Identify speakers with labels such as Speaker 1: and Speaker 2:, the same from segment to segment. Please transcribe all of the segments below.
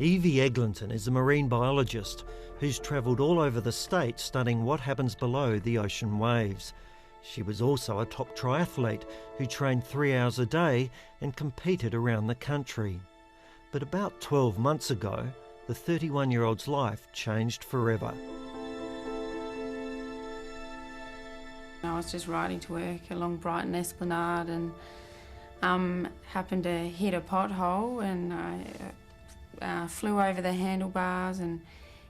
Speaker 1: Evie Eglinton is a marine biologist who's travelled all over the state studying what happens below the ocean waves. She was also a top triathlete who trained 3 hours a day and competed around the country. But about 12 months ago, the 31-year-old's life changed forever.
Speaker 2: I was just riding to work along Brighton Esplanade and happened to hit a pothole, and I flew over the handlebars and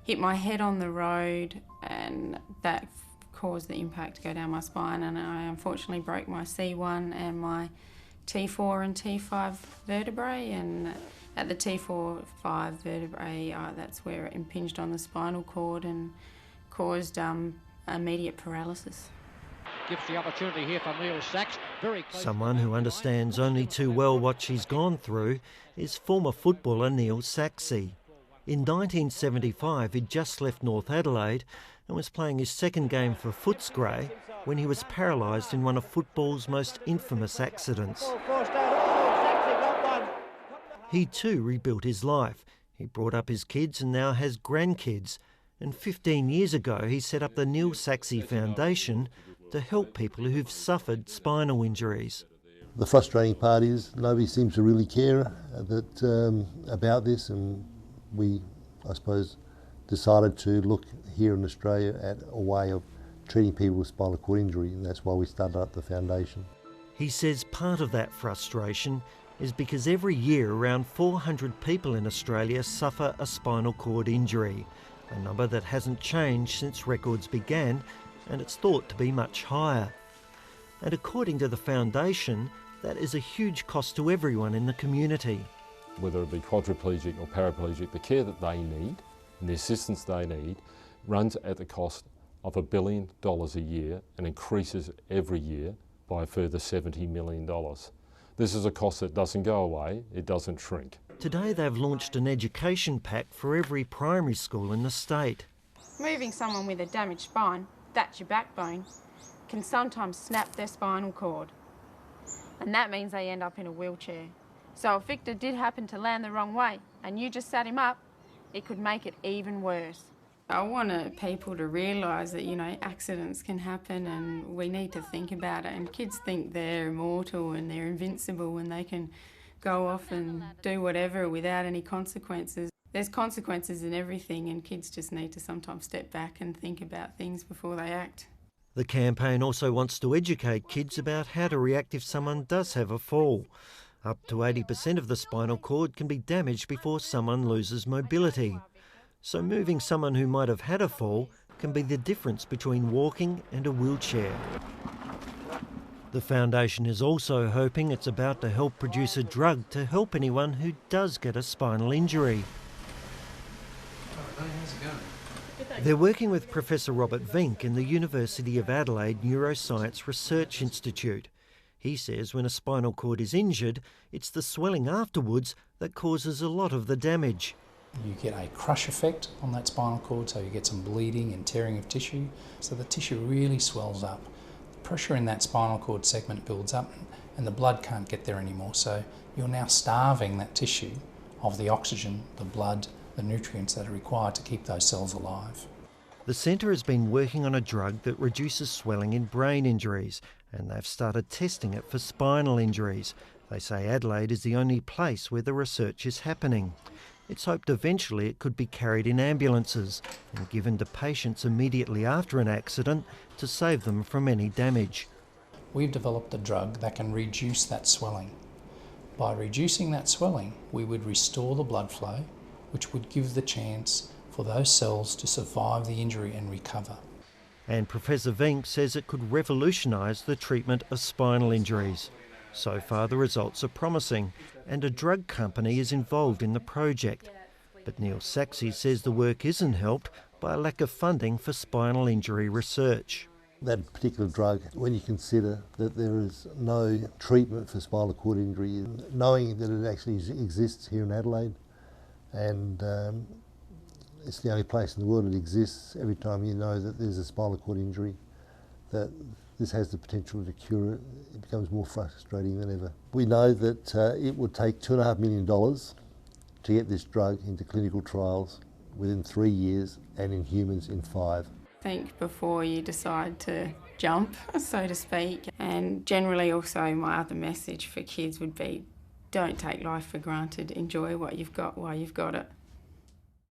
Speaker 2: hit my head on the road, and that caused the impact to go down my spine, and I unfortunately broke my C1 and my T4 and T5 vertebrae, and at the T4-5 vertebrae that's where it impinged on the spinal cord and caused immediate paralysis.
Speaker 3: Gives the opportunity here for Neil Sachse.
Speaker 1: Someone who understands only too well what she's gone through is former footballer Neil Sachse. In 1975, he'd just left North Adelaide and was playing his second game for Footscray when he was paralysed in one of football's most infamous accidents. He too rebuilt his life. He brought up his kids and now has grandkids. And 15 years ago, he set up the Neil Sachse Foundation to help people who've suffered spinal injuries.
Speaker 4: The frustrating part is nobody seems to really care about this, and we, I suppose, decided to look here in Australia at a way of treating people with spinal cord injury, and that's why we started up the foundation.
Speaker 1: He says part of that frustration is because every year around 400 people in Australia suffer a spinal cord injury, a number that hasn't changed since records began, and it's thought to be much higher. And according to the foundation, that is a huge cost to everyone in the community.
Speaker 5: Whether it be quadriplegic or paraplegic, the care that they need and the assistance they need runs at the cost of $1 billion a year and increases every year by a further $70 million. This is a cost that doesn't go away, it doesn't shrink.
Speaker 1: Today they've launched an education pack for every primary school in the state.
Speaker 2: Moving someone with a damaged spine, that's your backbone, can sometimes snap their spinal cord. And that means they end up in a wheelchair. So if Victor did happen to land the wrong way and you just sat him up, it could make it even worse. I want people to realise that, accidents can happen and we need to think about it. And kids think they're immortal and they're invincible and they can go off and do whatever without any consequences. There's consequences in everything, and kids just need to sometimes step back and think about things before they act.
Speaker 1: The campaign also wants to educate kids about how to react if someone does have a fall. Up to 80% of the spinal cord can be damaged before someone loses mobility. So moving someone who might have had a fall can be the difference between walking and a wheelchair. The foundation is also hoping it's about to help produce a drug to help anyone who does get a spinal injury. They're working with Professor Robert Vink in the University of Adelaide Neuroscience Research Institute. He says when a spinal cord is injured, it's the swelling afterwards that causes a lot of the damage.
Speaker 6: You get a crush effect on that spinal cord, so you get some bleeding and tearing of tissue. So the tissue really swells up. The pressure in that spinal cord segment builds up and the blood can't get there anymore. So you're now starving that tissue of the oxygen, the blood, the nutrients that are required to keep those cells alive.
Speaker 1: The centre has been working on a drug that reduces swelling in brain injuries, and they've started testing it for spinal injuries. They say Adelaide is the only place where the research is happening. It's hoped eventually it could be carried in ambulances and given to patients immediately after an accident to save them from any damage.
Speaker 6: We've developed a drug that can reduce that swelling. By reducing that swelling, we would restore the blood flow, which would give the chance for those cells to survive the injury and recover.
Speaker 1: And Professor Vink says it could revolutionise the treatment of spinal injuries. So far the results are promising, and a drug company is involved in the project. But Neil Sachse says the work isn't helped by a lack of funding for spinal injury research.
Speaker 4: That particular drug, when you consider that there is no treatment for spinal cord injury, knowing that it actually exists here in Adelaide, and it's the only place in the world it exists, every time you know that there's a spinal cord injury, that this has the potential to cure it, it becomes more frustrating than ever. We know that it would take $2.5 million to get this drug into clinical trials within 3 years and in humans in 5.
Speaker 2: Think before you decide to jump, so to speak. And generally also my other message for kids would be, don't take life for granted. Enjoy what you've got while you've got it.